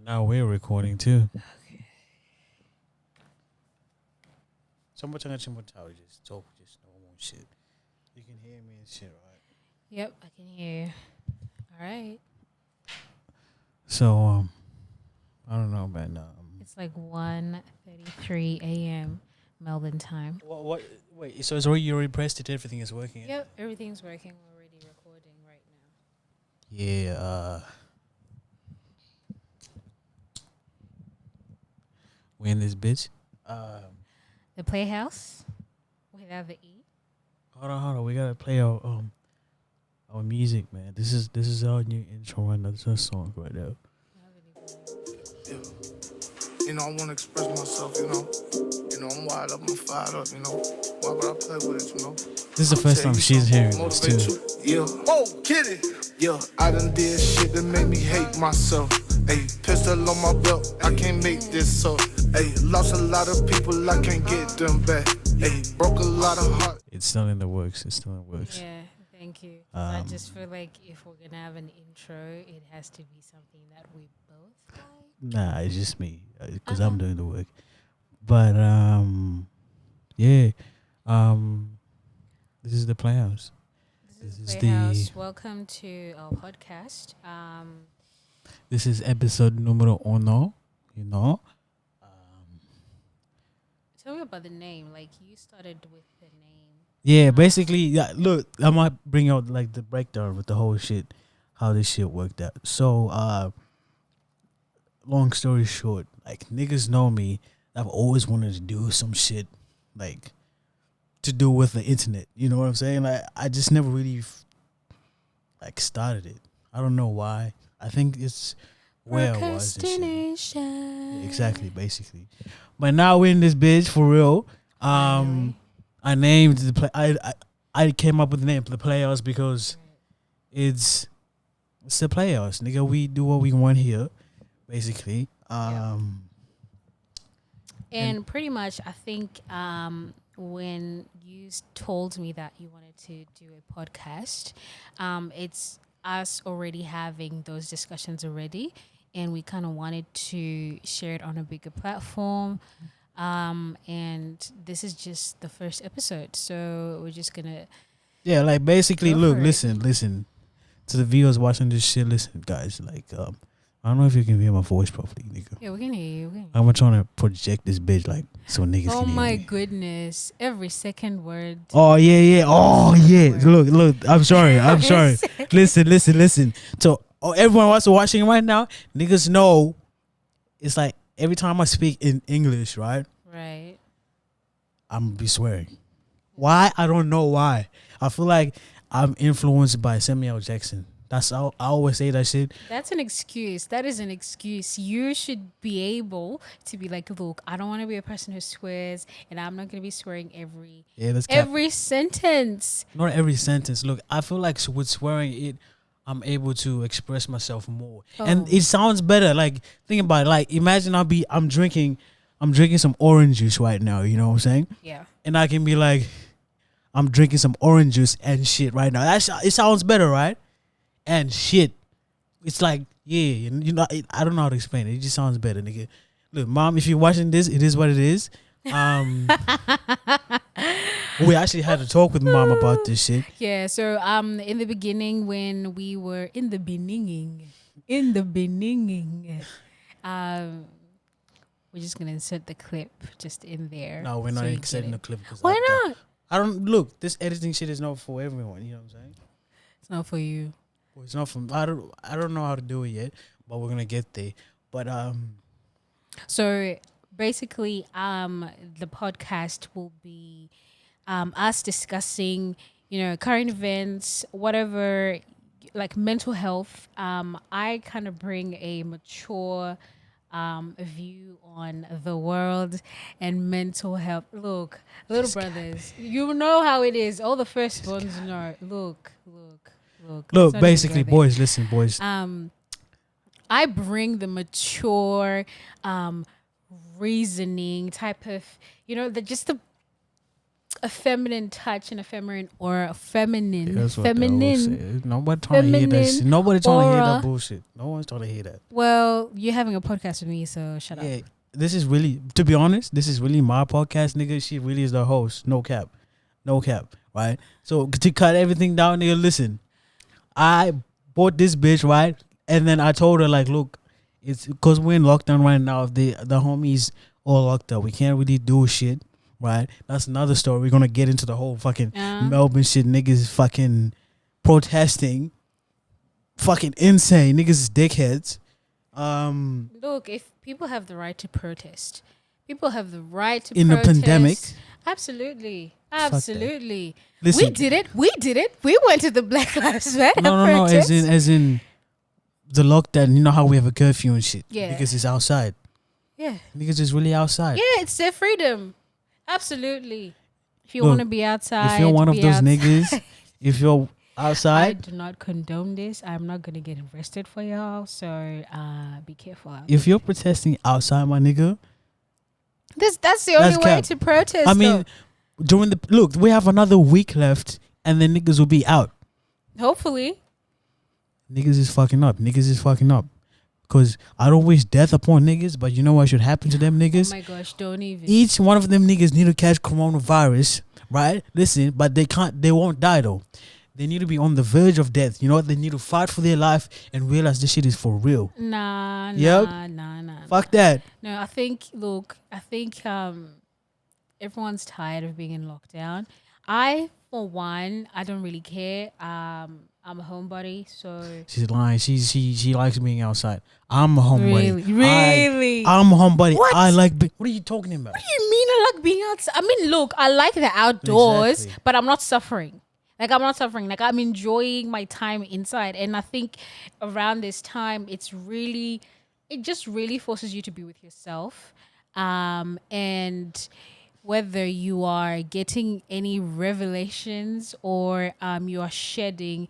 Now we're recording too. So much just talk just normal shit. You can hear me and shit, right? Yep, I can hear you. All right. So I don't know, man. It's like 1:33 a.m. Melbourne time. What? Wait. So it's already you already pressed it. Everything is working. Yep, everything's working. We're already recording right now. Yeah. We in this bitch. The Playhouse without the E. Hold on. We gotta play our music, man. This is our new intro right now. This is our song right now. Yeah. You know, I want to express myself, you know. I'm wired up, I'm fired up, you know. Why would I play with it, you know? This is the first time she's hearing this too. Yeah. Oh, kitty. Yeah, I done did shit that made me hate myself. Hey, pistol on my belt, I can't make this up. Hey, lost a lot of people, I can't get them back. Hey, broke a lot of hearts. It's still in the works. Yeah, thank you. I just feel like if we're gonna have an intro, it has to be something that we both like. Nah, it's just me because I'm doing the work. But yeah, this is the Playhouse. This is Playhouse. Welcome to our podcast. This is episode numero uno. You know. Tell me about the name. Like you started with the name. Yeah, basically, yeah. Look, I might bring out like the breakdown with the whole shit, how this shit worked out. So, long story short, like niggas know me. I've always wanted to do some shit, like to do with the internet. You know what I'm saying? Like I just never really like started it. I don't know why. I think it's where I was. And shit. Yeah, exactly, basically. But now we're in this bitch for real. I named the play. I came up with the name the Playhouse because it's the Playhouse, nigga. We do what we want here, basically. And pretty much, I think when you told me that you wanted to do a podcast, it's us already having those discussions already, and we kind of wanted to share it on a bigger platform. And this is just the first episode, so we're just gonna like basically look, for it. listen to the viewers watching this shit. Listen, guys, like I don't know if you can hear my voice properly, nigga. Yeah, we can hear you. I'm trying to project this bitch like so niggas Oh can hear my me. goodness! Every second word. Oh yeah. Oh yeah. Look. I'm sorry. Listen. So everyone who's watching right now, niggas know it's like every time I speak in English, right? Right. I'm gonna be swearing. Why? I don't know why. I feel like I'm influenced by Samuel Jackson. That's how I always say that shit. That's an excuse. That is an excuse. You should be able to be like, look, I don't want to be a person who swears, and I'm not going to be swearing every sentence. Not every sentence. Look, I feel like with swearing, I'm able to express myself more, and it sounds better. Like think about it. Like imagine I'm drinking some orange juice right now. You know what I'm saying? Yeah. And I can be like, I'm drinking some orange juice and shit right now. It sounds better, right? And shit, it's like I don't know how to explain it. It just sounds better, nigga. Look, mom, if you're watching this, it is what it is. We actually had to talk with mom about this shit. Yeah. So in the beginning, when we were in the beginning, we're just gonna insert the clip just in there. No, we're not inserting the clip because why not? I don't look. This editing shit is not for everyone. You know what I'm saying? It's not for you. Well, it's not from. I don't know how to do it yet, but we're gonna get there. But So basically, the podcast will be us discussing, current events, whatever, like mental health. I kind of bring a mature view on the world and mental health. Look, little brothers, you know how it is. All the firstborns know. Look. Basically, boys, listen, boys. I bring the mature, reasoning type of, a feminine touch and a feminine aura, a feminine, That's what they always feminine. say. Nobody trying to hear that feminine shit. Nobody trying to hear aura. that bullshit. No one's trying to hear that. Well, you're having a podcast with me, so shut up. Yeah, this is really, to be honest, this is really my podcast, nigga. She really is the host. No cap. No cap. Right? So to cut everything down, nigga, listen. I bought this bitch, right? And then I told her, like, look, it's because we're in lockdown right now. If the homies all locked up, we can't really do shit, right? That's another story. We're gonna get into the whole fucking Melbourne shit. Niggas fucking protesting, fucking insane. Niggas is dickheads. Look, if people have the right to protest, people have the right to In a protest. pandemic? Absolutely. that. Absolutely. Listen, We did it. We did it. We went to the Black Lives Matter no. protest. As in the lockdown. You know how we have a curfew and shit. Yeah. Because it's outside. Yeah. Niggas is really outside. Yeah, it's their freedom. Absolutely. If you Look, want to be outside, If you're one of be those outside. niggas, if you're I outside, do not condone this. I'm not gonna get arrested for y'all, so be careful. if you're protesting outside, my nigga, That's the only That's way cap. to protest. I mean, during the look, we have another week left, and then niggas will be out. though. Hopefully. Niggas is fucking up. Niggas is fucking up. Cause I don't wish death upon niggas, but you know what should happen to them niggas? Oh my gosh, don't even. Each one of them niggas need to catch coronavirus, right? Listen, but they can't. They won't die though. They need to be on the verge of death. You know what? They need to fight for their life and realize this shit is for real. Nah, Yep. nah. Fuck that. No, I think everyone's tired of being in lockdown. I, for one, I don't really care. I'm a homebody, so She's lying. She likes being outside. I'm a homebody. Really? I'm a homebody. What? I like. What are you talking about? What do you mean I like being outside? I mean, look, I like the outdoors, Exactly. but I'm not suffering. Like, I'm not suffering. Like, I'm enjoying my time inside. And I think around this time, it just really forces you to be with yourself. And whether you are getting any revelations or you are shedding,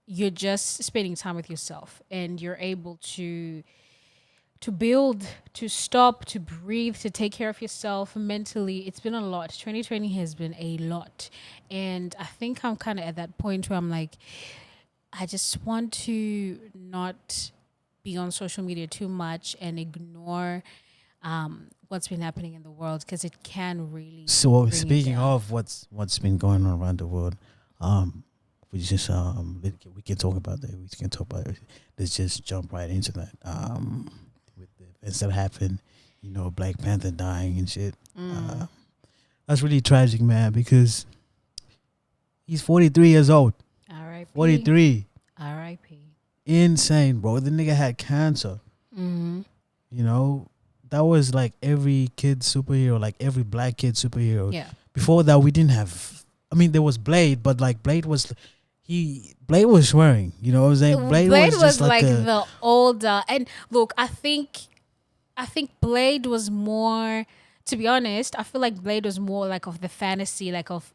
you're just spending time with yourself, and you're able to build, to stop, to breathe, to take care of yourself mentally. It's been a lot. 2020 has been a lot. And I think I'm kind of at that point where I'm like, I just want to not be on social media too much and ignore what's been happening in the world, because it can really. So bring you speaking down. of what's been going on around the world, we just we can talk about that. We can talk about it. Let's just jump right into that. With the events that happened, you know, Black Panther dying and shit. That's really tragic, man, because he's 43 years old. R.I.P. 43. R.I.P. Insane, bro. The nigga had cancer. Mm-hmm. You know, that was like every kid's superhero, like every black kid superhero. Yeah. Before that, we didn't have. I mean, there was Blade, but like Blade was swearing. You know what I'm saying? Blade was was just like a, the older, and look, I think Blade was more. To be honest, I feel like Blade was more like of the fantasy, like of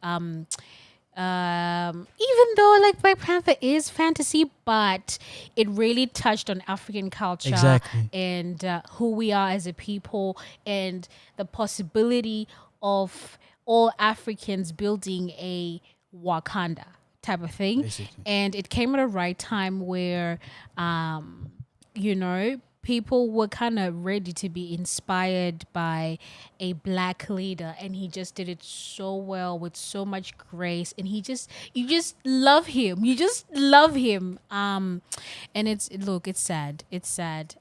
even though like Black Panther is fantasy, but it really touched on African culture. Exactly. And who we are as a people, and the possibility of all Africans building a Wakanda type of thing. Basically. And it came at a right time where people were kind of ready to be inspired by a black leader, and he just did it so well with so much grace, and you just love him. You just love him. And it's sad. It's sad.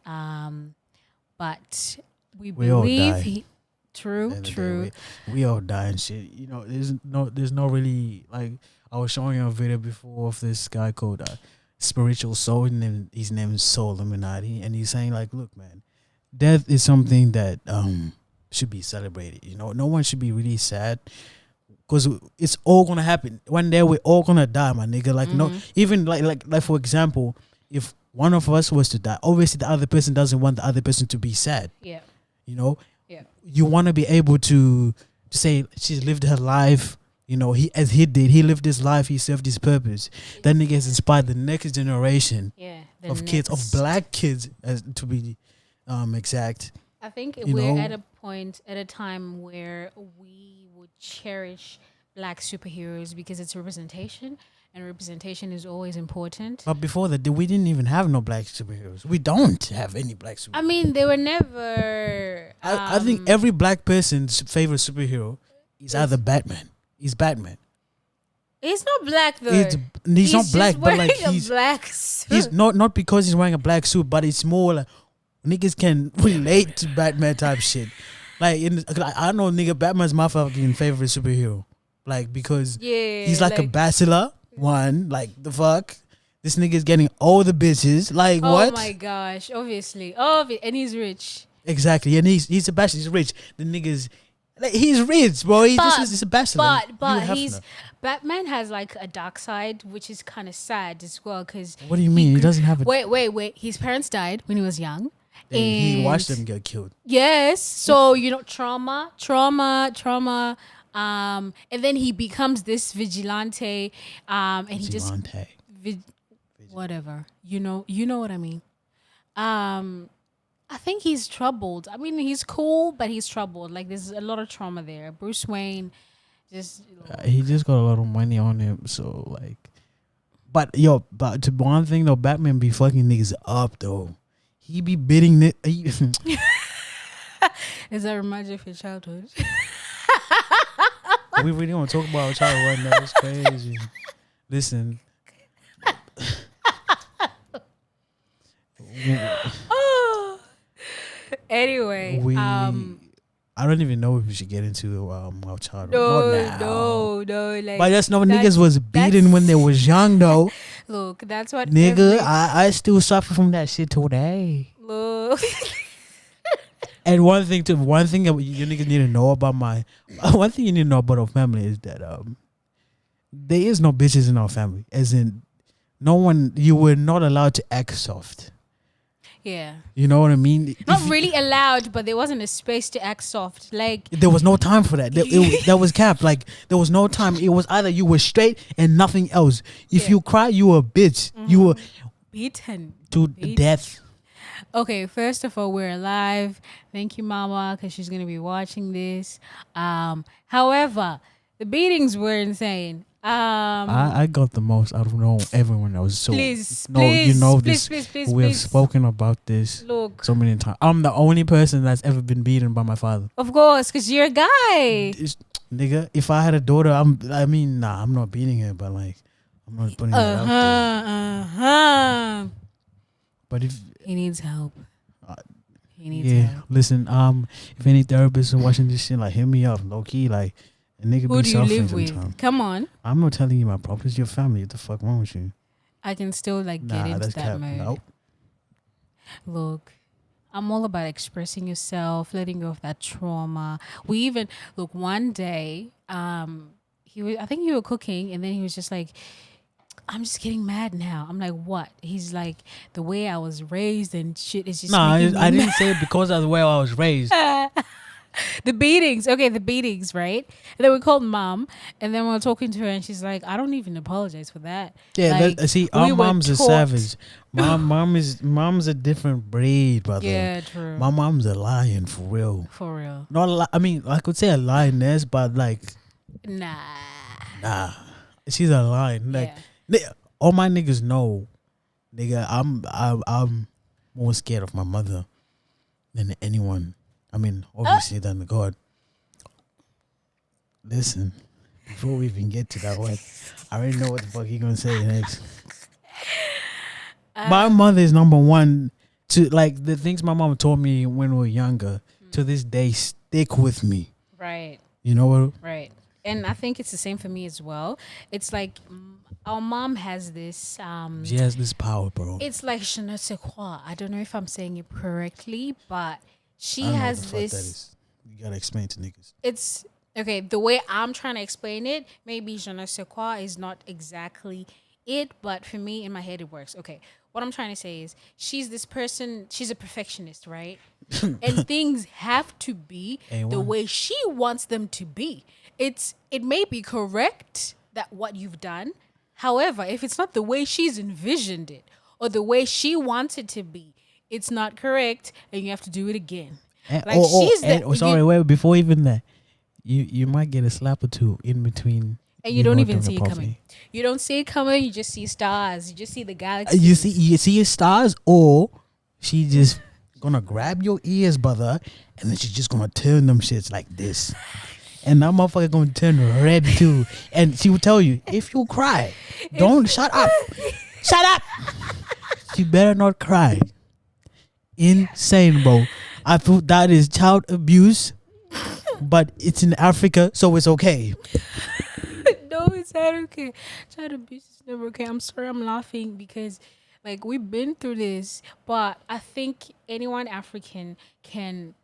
But we all believe die. he. True. End of the day, we all die and shit. You know, there's no really, like, I was showing you a video before of this guy called Spiritual Soul, and his name is Soul Illuminati, and he's saying like, look, man, death is something that should be celebrated. You know, no one should be really sad, because it's all gonna happen one day. We're all gonna die, my nigga. Like, no, even like for example, if one of us was to die, obviously the other person doesn't want the other person to be sad. Yeah. You know, Yeah. you want to be able to say she's lived her life. You know, he lived his life, he served his purpose. That nigga has inspired the next generation Yeah. of kids, of black kids, as to be exact. I think You we're know? at a point, at a time where we would cherish black superheroes because it's representation, and representation is always important. But before that, we didn't even have no black superheroes. We don't have any black superheroes. I mean, they were never. I think every black person's favorite superhero is either Batman. He's Batman. He's not black though. He's not just black, but wearing like a he's black suit. he's not because he's wearing a black suit, but it's more like niggas can relate to Batman type shit. Like I know nigga Batman's my fucking favorite superhero. Like because Yeah, he's like a bachelor. One, like the fuck. This nigga's getting all the bitches. Like Oh what? my gosh! Obviously, and he's rich. Exactly. And he's a bachelor, he's rich. The niggas like, he's rich, bro. He's a bachelor. But Hugh he's Hefner. Batman has like a dark side, which is kind of sad as well. Because What do you mean? He doesn't have a wait. His parents died when he was young. he And watched them get killed. Yes. So, trauma. And then he becomes this vigilante. And he just Vigilante. whatever. You know what I mean. I think he's troubled. I mean, he's cool, but he's troubled. Like there's a lot of trauma there. Bruce Wayne, just He just got a lot of money on him, so like. But to one thing though, Batman be fucking niggas up though. He be bidding it. does that remind you of your childhood? We really want to talk about our child right now. It's crazy. Listen. Anyway, I don't even know if we should get into our childhood. Not now. no. Like, But that's no that's- niggas was beaten when they was young though. Look, that's what Nigga, I still suffer from that shit today. look. And one thing that you niggas need to know about one thing you need to know about our family is that there is no bitches in our family. As in, you were not allowed to act soft. Yeah. You know what I mean? Not really allowed, but there wasn't a space to act soft. Like There was no time for that. That was capped. Like there was no time. It was either you were straight and nothing else. If you cry, you were a bitch. You were beaten. to death. Okay, first of all, we're alive. Thank you, Mama, because she's gonna be watching this. However, the beatings were insane. I got the most out of everyone else. So Please, you know please, this. please, We have please. spoken about this Look, so many times. I'm the only person that's ever been beaten by my father. of course, because you're a guy. Nigga, if I had a daughter, I'm not beating her, but like, I'm not putting it out there. But if He needs help. He needs yeah, help. listen, if any therapists are watching this shit, like hit me up, low key, like a nigga Who be do you suffering live with? sometimes. Come on. I'm not telling you my problems. It's your family. What the fuck wrong with you? I can still get Nah, into that's that cap. mode. Nope. Look, I'm all about expressing yourself, letting go of that trauma. We even look one day, I think you were cooking, and then he was just like, I'm just getting mad now. I'm like, what? He's like, the way I was raised and shit is just Nah, making me I didn't mad." say it because of the way I was raised. The beatings, right? And then we called mom, and then we were talking to her, and she's like, I don't even apologize for that. Yeah, Like, see, we our were mom's a taught- savage. Mom's a different breed, brother. Yeah, true. My mom's a lion for real. For real. Not a I mean, I could say a lioness, but like, Nah. she's a lion. Like, all my niggas know, nigga, I'm more scared of my mother than anyone. I mean, obviously than the God. Listen, before we even get to that one, I already know what the fuck he gonna say next. My mother is number one. To like the things my mom told me when we were younger, to this day stick with me. Right. You know what? Right. And I think it's the same for me as well. It's like our mom has this She has this power, bro. it's like je ne sais quoi. I don't know if I'm saying it correctly, but she I don't know what has the fuck this that is. You gotta explain to niggas. it's okay, the way I'm trying to explain it, maybe je ne sais quoi is not exactly it, but for me in my head it works. Okay. What I'm trying to say is she's this person, she's a perfectionist, right? And things have to be the A1. way she wants them to be. It may be correct that what you've done. However, if it's not the way she's envisioned it or the way she wants it to be, it's not correct and you have to do it again. Like, she's sorry, wait, before even that, you might get a slap or two in between. And you don't even see it coming. You don't see it coming. You just see stars. You just see the galaxy. You see stars, or she just gonna grab your ears, brother, and then she's just gonna turn them shits like this, and that motherfucker gonna turn red too. And she will tell you, if you cry, don't shut up. Shut up. You better not cry. Insane, bro. I feel that is child abuse, but it's in Africa, so it's okay. No, it's not okay. Child abuse is never okay. I'm sorry, I'm laughing because, like, we've been through this, but I think anyone African can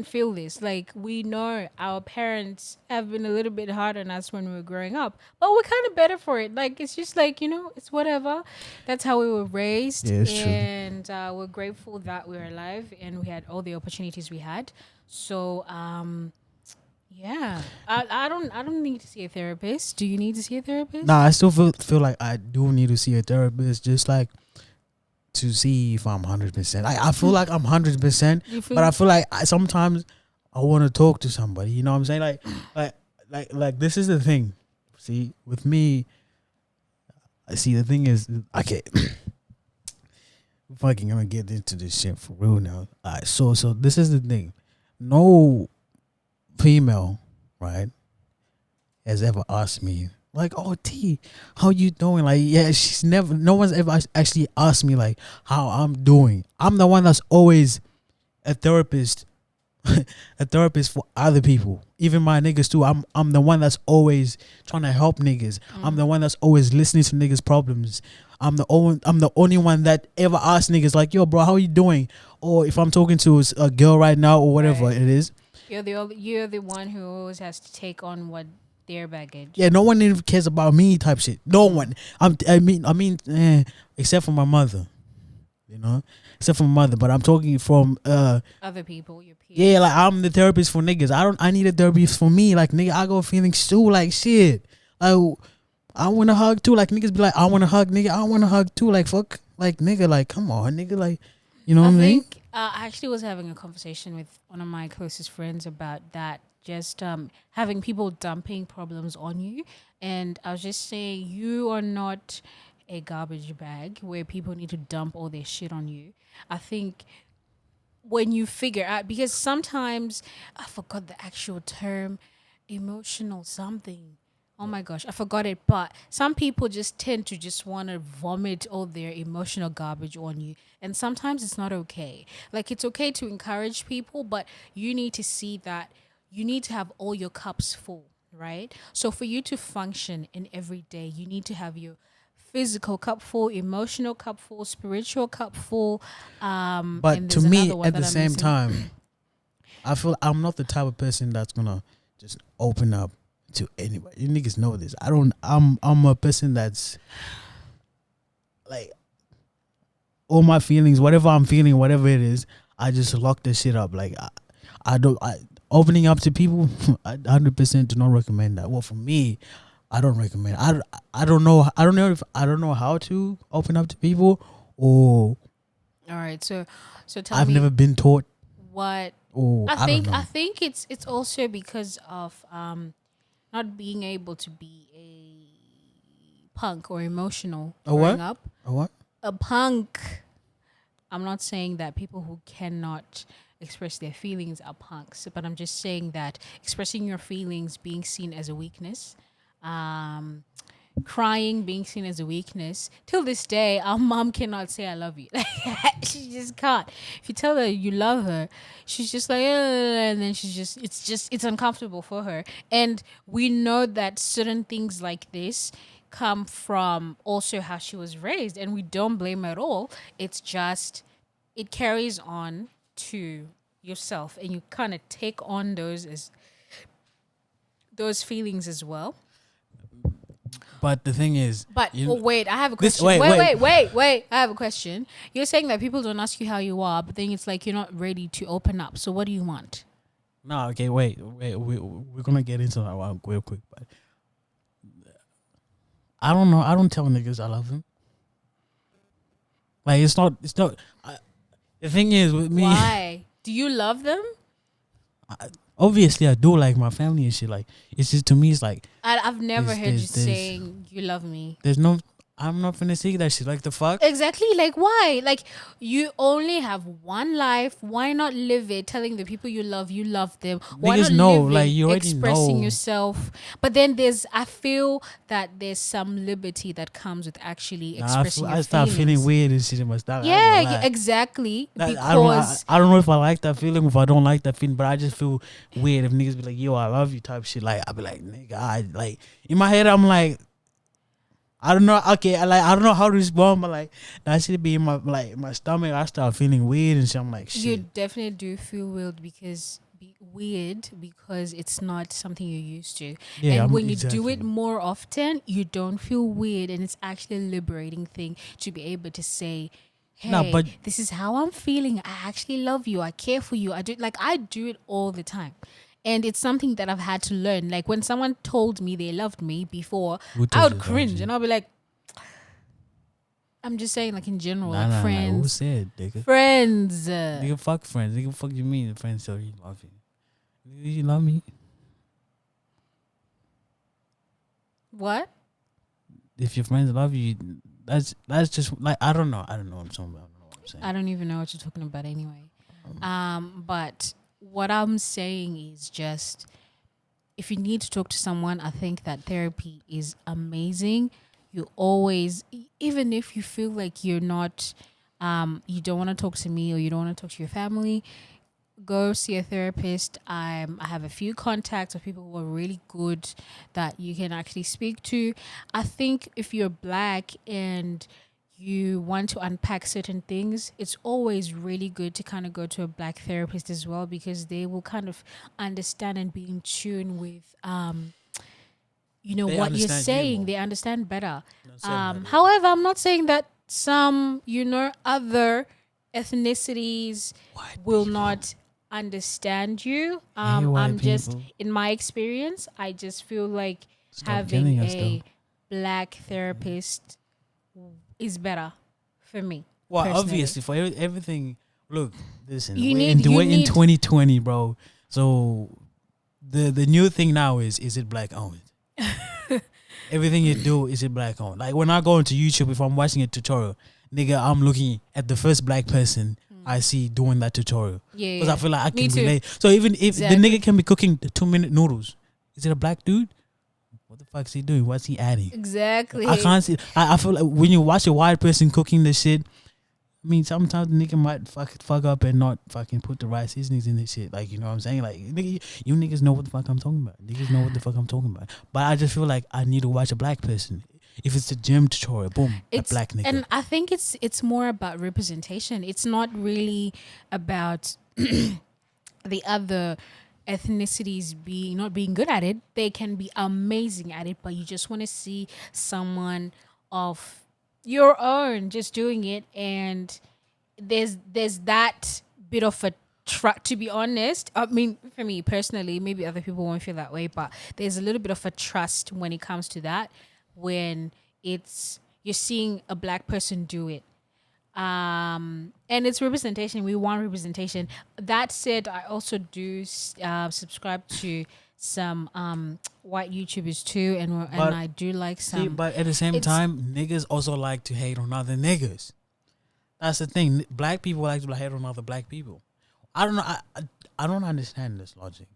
feel this. Like, we know our parents have been a little bit hard on us when we were growing up, but we're kind of better for it. Like, it's just like, it's whatever. That's how we were raised. Yeah, it's and we're grateful that we're alive and we had all the opportunities we had. So, yeah, I don't need to see a therapist. Do you need to see a therapist? Nah, I still feel like I do need to see a therapist, just like to see if I'm 100%. I feel like I'm 100%, but I feel like sometimes I want to talk to somebody. You know what I'm saying? Like this is the thing. See, with me, the thing is, okay, fucking gonna get into this shit for real now. Alright, so this is the thing. No female, right, has ever asked me like, "Oh, T, how you doing?" Like, yeah, no one's ever actually asked me like how I'm doing. I'm the one that's always a therapist, a therapist for other people, even my niggas too. I'm the one that's always trying to help niggas. I'm the one that's always listening to niggas' problems. I'm the only one that ever asks niggas like, "Yo, bro, how you doing?" Or if I'm talking to a girl right now or whatever it is. You're the one who always has to take on what their baggage. Yeah, no one even cares about me type shit. No one. I mean, except for my mother. Except for my mother. But I'm talking from other people, your peers. Yeah, like I'm the therapist for niggas. I need a therapist for me. Like, nigga, I got feelings too. Like, shit. Like, I want to hug too. Like, niggas be like, I want to hug, nigga. I want to hug too. Like, fuck. Like, nigga, like, come on, nigga. Like, you know what I mean? I actually was having a conversation with one of my closest friends about that. Just having people dumping problems on you. And I was just saying, you are not a garbage bag where people need to dump all their shit on you. I think when you figure out, because sometimes, I forgot the actual term, emotional something. Oh my gosh, I forgot it. But some people just tend to just want to vomit all their emotional garbage on you. And sometimes it's not okay. Like, it's okay to encourage people, but you need to see that you need to have all your cups full, right? So for you to function in every day, you need to have your physical cup full, emotional cup full, spiritual cup full. But to me, at the same time, I feel I'm not the type of person that's gonna just open up to anybody. You niggas know this. I'm a person that's like, all my feelings, whatever I'm feeling, whatever it is, I just lock this shit up. Like, I opening up to people, I 100% do not recommend that. Well, for me, I don't recommend. I don't know how to open up to people, or all right. So tell I've me, never been taught what. I think it's also because of not being able to be a punk or emotional growing up. A what? A punk. I'm not saying that people who cannot express their feelings are punks, but I'm just saying that expressing your feelings being seen as a weakness, crying being seen as a weakness. Till this day, our mom cannot say I love you. She just can't. If you tell her you love her, she's just like, and then it's uncomfortable for her. And we know that certain things like this come from also how she was raised, and we don't blame her at all. It's just, it carries on to yourself, and you kind of take on those feelings as well. But the thing is, wait, I have a question. Wait, I have a question. You're saying that people don't ask you how you are, but then it's like you're not ready to open up. So what do you want? No, okay, wait. We're gonna get into that one real quick, but I don't know. I don't tell niggas I love them. Like, it's not. The thing is with me. Why? Do you love them? Obviously, I do like my family and shit. Like, it's just to me, it's like I've never heard you there's saying you love me. there's no. I'm not finna see that shit. Like the fuck. Exactly. Like, why? Like, you only have one life. Why not live it? Telling the people you love them. Why Niggas not know, live like, it, you already expressing know. yourself? But then I feel that there's some liberty that comes with actually expressing your I start feelings. feeling weird and shit in my stomach. Yeah, exactly. Like, Because I don't know if I like that feeling, if I don't like that feeling, but I just feel weird if niggas be like, yo, I love you type shit. Like, I be like, nigga, I like, in my head, I'm like, I don't know. Okay, I don't know how to respond, but like that should be in my stomach. I start feeling weird and shit. I'm like, shit. you definitely do feel weird because it's not something you're used to. Yeah, And when you do it more often, you don't feel weird, and it's actually a liberating thing to be able to say, hey, Nah, but- this is how I'm feeling. I actually love you. I care for you. I do it all the time. And it's something that I've had to learn. Like when someone told me they loved me before, Who I told would you they cringe loved you? and I'll be like, I'm just saying, like in general, Nah, like nah, nah. Who friends. said, nigga? Friends. Nigga, fuck friends. Nigga, fuck you mean friends tell you love you. Nigga, you love me. What? If your friends love you, that's just like I don't know. I don't know what I'm talking about. I don't know what I'm saying. I don't even know what you're talking about anyway. But what I'm saying is just, if you need to talk to someone, I think that therapy is amazing. You always, even if you feel like you're not, you don't want to talk to me or you don't want to talk to your family, go see a therapist. I have a few contacts of people who are really good that you can actually speak to. I think if you're Black and you want to unpack certain things, it's always really good to kind of go to a Black therapist as well, because they will kind of understand and be in tune with They what you're understand you saying. more. They understand better. Better. However, I'm not saying that some other ethnicities will not understand you. white I'm just, people. in my experience, I just feel like Stop killing having us, a though. Black therapist is better for me. Well, personally. obviously, for everything. Look, listen. You we're need- in, you we're in need- 2020, bro. So the new thing now is it Black owned? Everything you do is it Black owned? Like when I go into YouTube, if I'm watching a tutorial, nigga, I'm looking at the first Black person I see doing that tutorial. Yeah, Because I feel like I Me can too. relate. So even if Exactly. the nigga can be cooking the 2-minute noodles, is it a Black dude? What the fuck's he doing? What's he adding? Exactly. I can't see. I feel like when you watch a white person cooking the shit, I mean, sometimes the nigga might fuck up and not fucking put the right seasonings in this shit. Like, you know what I'm saying? Like, nigga, you niggas know what the fuck I'm talking about. Niggas know what the fuck I'm talking about. But I just feel like I need to watch a Black person. If it's a gym tutorial, boom, It's a Black nigga. And I think it's more about representation. It's not really about the other ethnicities not being good at it. They can be amazing at it, but you just want to see someone of your own just doing it. And there's that bit of a to be honest, I mean, for me personally, maybe other people won't feel that way, but there's a little bit of a trust when it comes to that, when you're seeing a Black person do it. And it's representation. We want representation. That said, I also do subscribe to some white YouTubers too, and I do like some. See, but at the same time, niggas also like to hate on other niggas. That's the thing. Black people like to hate on other Black people. I don't know. I don't understand this logic.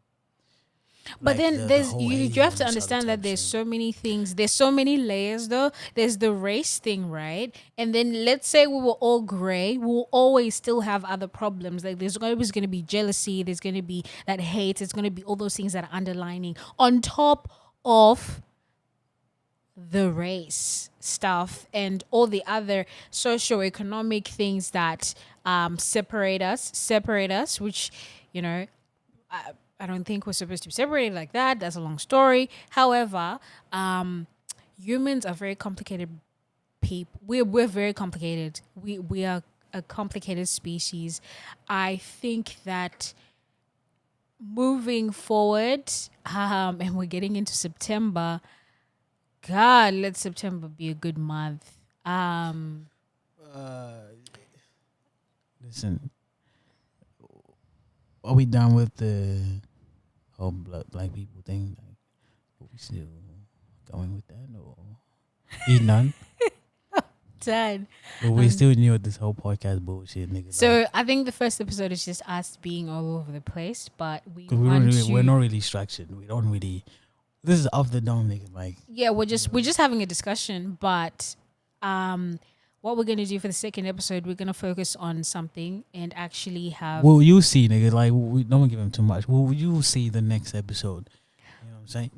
But Like then the whole you Asian have to and understand other that there's type so many things. There's so many layers though. There's the race thing, right? And then let's say we were all gray, we'll always still have other problems. Like there's always going to be jealousy. There's going to be that hate. It's going to be all those things that are underlining on top of the race stuff and all the other socioeconomic things that separate us, which, I don't think we're supposed to be separated like that. That's a long story. However, humans are very complicated people. We're very complicated. We are a complicated species. I think that moving forward, and we're getting into September. God, let September be a good month. Listen, are we done with the whole black people thing? Like, are we still going with that, or we done? Done. But we still new at this whole podcast bullshit, nigga. So I think the first episode is just us being all over the place, but we Cause want to. we're not really structured. We don't really. This is off the dome, nigga. Like, Yeah, we're just having a discussion, but what we're gonna do for the second episode, we're gonna focus on something and actually have. well, you see, nigga. Like, we don't give him too much. Well, you see the next episode. You know what I'm saying?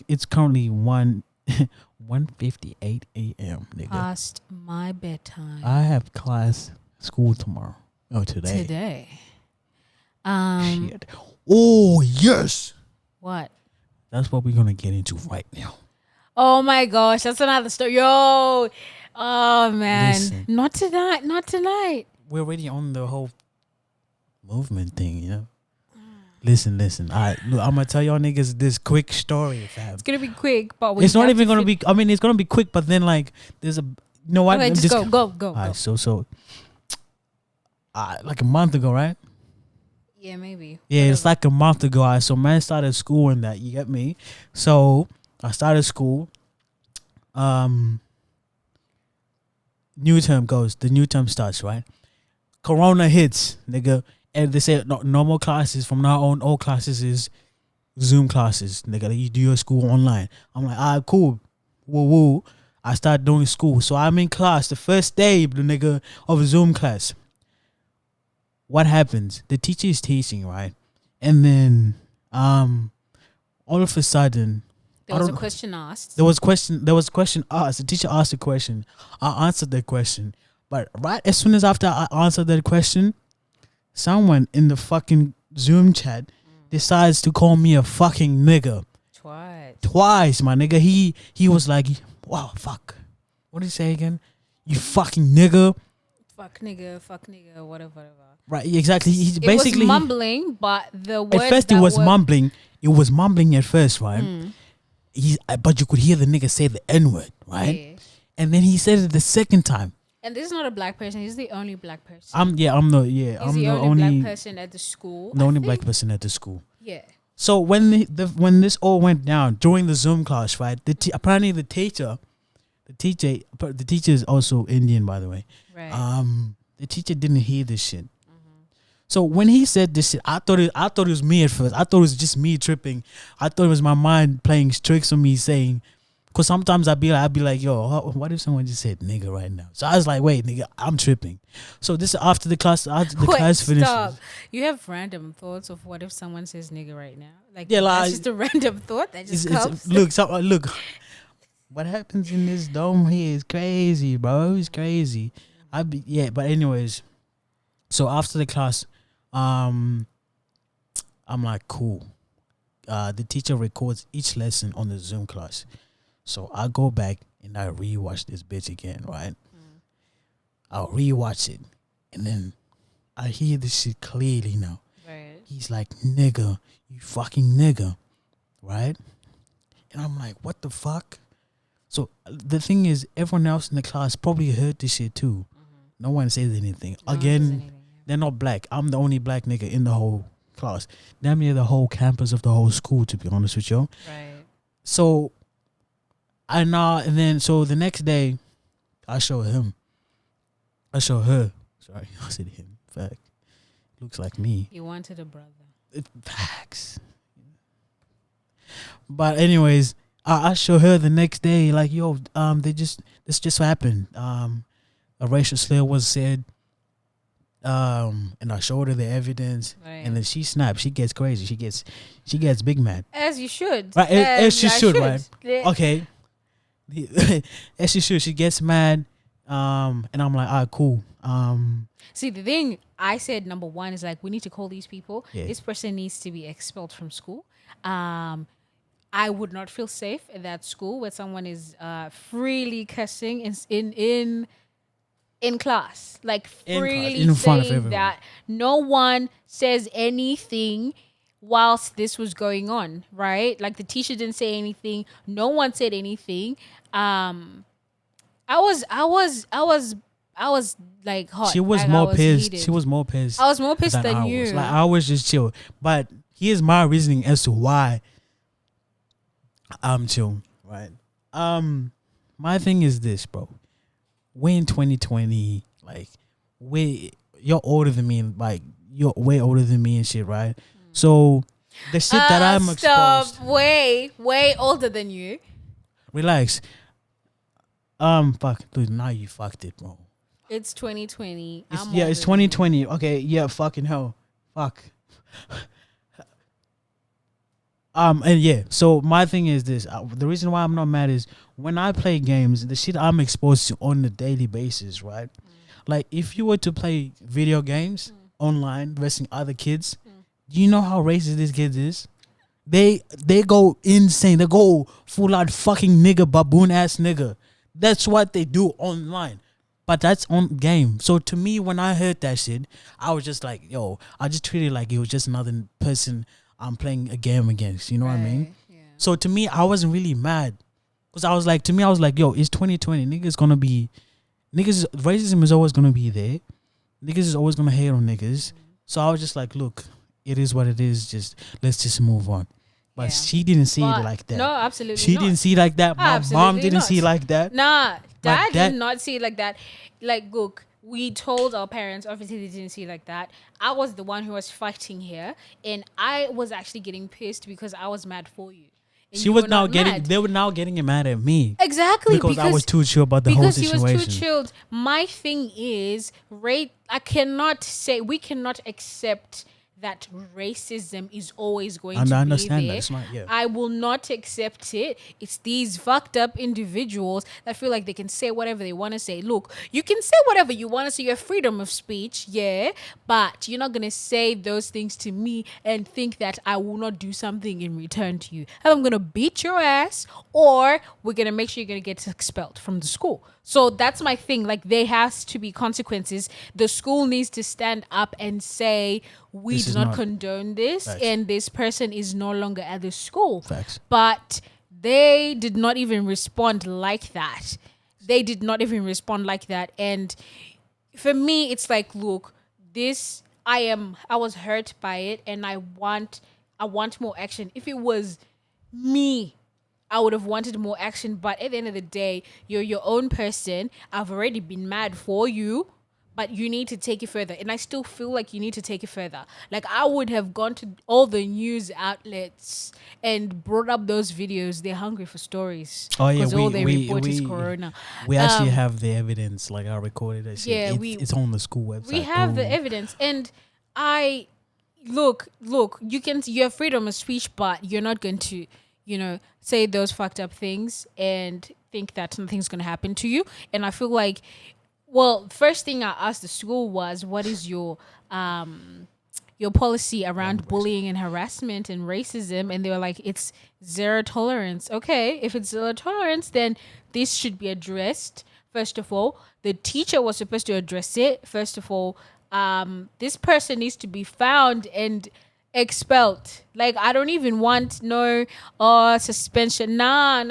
It's currently 1:58 a.m. nigga. Past my bedtime. I have school tomorrow. Oh, today. Today. Shit. Oh yes. What? That's what we're gonna get into right now. Oh my gosh, that's another story. Yo. Oh man. Listen. Not tonight. Not tonight. We're already on the whole movement thing, you know. Listen. All right, look, I'm gonna tell y'all niggas this quick story, fam. It's gonna be quick, but It's not even gonna be. I mean, it's gonna be quick, but then like, there's a. You know what? Okay, just go. All right, so, like a month ago, right? Yeah, maybe. Yeah, it's like a month ago. All right, so man started school and that. You get me? So I started school. New term goes. The new term starts, right? Corona hits, nigga. And they say no more classes from now on. All classes is Zoom classes, nigga. You do your school online. I'm like, ah, cool. Woo. I start doing school. So I'm in class the first day, the nigga, of a Zoom class. What happens? The teacher is teaching, right? And then all of a sudden, There was a question asked. There was question asked. The teacher asked a question. I answered the question. But right as soon as after I answered that question, someone in the fucking Zoom chat decides to call me a fucking nigga. Twice, my nigga. He was like, wow, fuck. What did he say again? You fucking nigga. Fuck nigga, whatever. Right, exactly. He It basically was mumbling, but the word at first it was mumbling. It was mumbling at first, right? But you could hear the nigga say the N-word, right? Yeah. And then he said it the second time. And this is not a black person. He's the only black person. I'm the only black person at the school. The only black person at the school. Yeah. So when this all went down during the Zoom class, right? Apparently the teacher is also Indian, by the way. Right. The teacher didn't hear this shit. So when he said this shit, I thought it was me at first. I thought it was just me tripping. I thought it was my mind playing tricks on me, saying, because sometimes I'd be like, yo, what if someone just said nigga right now? So I was like, wait, nigga, I'm tripping. So this is after the class finishes. Stop. You have random thoughts of what if someone says nigga right now? Like, yeah, like, that's just a random thought that just comes. Look, what happens in this dome here is crazy, bro. It's crazy. But anyways, so after the class, I'm like, cool. The teacher records each lesson on the Zoom class. So I go back and I rewatch this bitch again, right? I'll rewatch it. And then I hear this shit clearly now. Right. He's like, nigga, you fucking nigga. Right? And I'm like, what the fuck? So the thing is, everyone else in the class probably heard this shit too. No one says anything. They're not black. I'm the only black nigga in the whole class. Damn near the whole campus of the whole school, to be honest with you. Right. So so the next day, I show her. Sorry, I said him. Fact. Looks like me. You wanted a brother. Facts. But anyways, I show her the next day, like, yo, this just happened. A racial slur was said. And I showed her the evidence, Right. and then she snaps. She gets crazy. She gets big mad. As you should. Right, as she should, right? Yeah. Okay. As she should. She gets mad. And I'm like, all right, cool. See, the thing I said, number one, is like, we need to call these people. Yeah. This person needs to be expelled from school. I would not feel safe at that school where someone is freely cussing in class, like freely in front of saying everyone. that no one says anything whilst this was going on, right? Like the teacher didn't say anything, no one said anything. I I was like hot. She was like, I more was pissed. heated. She was more pissed. I was more pissed than I you. was. Like I was just chill. But here's my reasoning as to why I'm chill. Right. My thing is this, bro. We're in 2020. Like, you're older than me. Like, you're way older than me and shit, right? So the shit that I'm exposed. Way older than you. Relax. Fuck, dude. Now you fucked it, bro. It's 2020. It's I'm older it's than you. 2020. Okay, yeah, fucking hell. Fuck. And yeah, so my thing is this. The reason why I'm not mad is when I play games, the shit I'm exposed to on a daily basis, right? Like, if you were to play video games online versus other kids, do you know how racist these kids is? They go insane. They go full out fucking nigga, baboon ass nigga. That's what they do online. But that's on game. So to me, when I heard that shit, I was just like, yo, I just treated it like it was just another person I'm playing a game against. You know what I mean? Yeah. So to me, I wasn't really mad. Because I was like, yo, it's 2020. Racism is always going to be there. Niggas is always going to hate on niggas. So I was just like, look, it is what it is. Let's just move on. But Yeah. she didn't see But it like that. No, absolutely She not. didn't see it like that. My Absolutely mom didn't not. see it like that. Nah, dad dad- did not see it like that. Like, look, we told our parents, obviously they didn't see it like that. I was the one who was fighting here, and I was actually getting pissed because I was mad for you. And She you was were now not getting. mad. They were now getting mad at me Exactly, because I was too chill about the whole because he situation. was too chilled. My thing is, we cannot accept that racism is always going And to I be understand there. that. It's not- yeah. I will not accept it. It's these fucked up individuals that feel like they can say whatever they want to say. Look, you can say whatever you want to say. Your freedom of speech, yeah, but you're not gonna say those things to me and think that I will not do something in return to you. I'm gonna beat your ass, or we're gonna make sure you're gonna get expelled from the school. So that's my thing. Like, there has to be consequences. The school needs to stand up and say, we This do is not not- condone this, Facts. and this person is no longer at the school. Facts. But they did not even respond like that. They did not even respond like that. And for me, it's like, look, I was hurt by it, and I want more action. If it was me, I would have wanted more action, but at the end of the day, you're your own person. I've already been mad for you, but you need to take it further. And I still feel like you need to take it further. Like, I would have gone to all the news outlets and brought up those videos. They're hungry for stories. Oh yeah, Because all they report is Corona. We actually have the evidence. Like, I recorded that shit. Yeah, it's on the school website. We have the Ooh. evidence, and look. You have freedom of speech, but you're not going to, say those fucked up things and think that nothing's going to happen to you. And I feel like, well, first thing I asked the school was, what is your policy around bullying and harassment and racism? And they were like, it's zero tolerance. Okay, if it's zero tolerance, then this should be addressed. First of all, the teacher was supposed to address it. First of all, this person needs to be found and expelled. Like, I don't even want no suspension. Nah.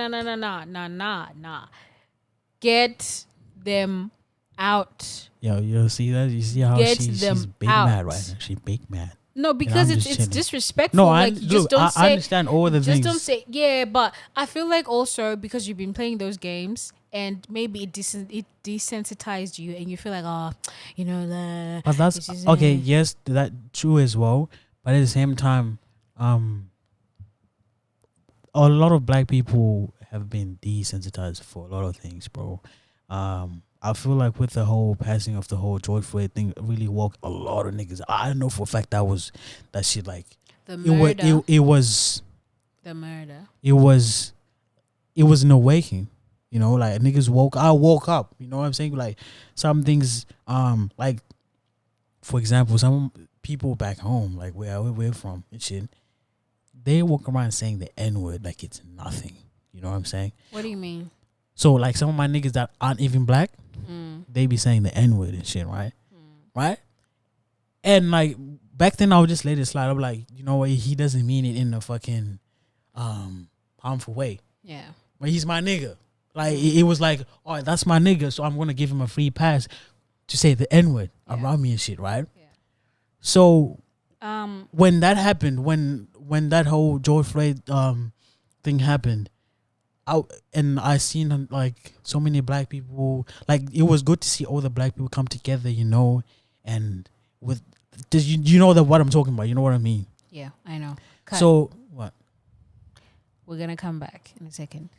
Get them out. Yo, you see that? You see how Get she's them big out. mad right now? She's big mad. No, because I'm it's just chilling. disrespectful. No, like, you just don't say. I understand all the just things. don't say. Yeah, but I feel like also because you've been playing those games and maybe it desensitized you, and you feel like, But that's this is, okay. Yes, that true as well. But at the same time, a lot of black people have been desensitized for a lot of things, bro. I feel like with the whole passing of the whole George Floyd thing, it really woke a lot of niggas. I know for a fact that shit, like, the murder. it was The murder. it was an awakening. Like, niggas I woke up. You know what I'm saying? Like, some things, like, for example, some people back home, like where we're from and shit, they walk around saying the N-word like it's nothing. You know what I'm saying? What do you mean? So, like, some of my niggas that aren't even black, they be saying the N-word and shit, right? Right? And, like, back then I would just let it slide. I'm like, you know what? He doesn't mean it in a fucking harmful way. Yeah. But he's my nigga. Like, it was like, all right, that's my nigga, so I'm going to give him a free pass. to say the N word around me and shit, right? So when that happened, when that whole George Floyd thing happened, I seen like so many black people. Like it was good to see all the black people come together, you know, and with you know that what I'm talking about. You know what I mean? Yeah, I know. Cut. So what? We're gonna come back in a second.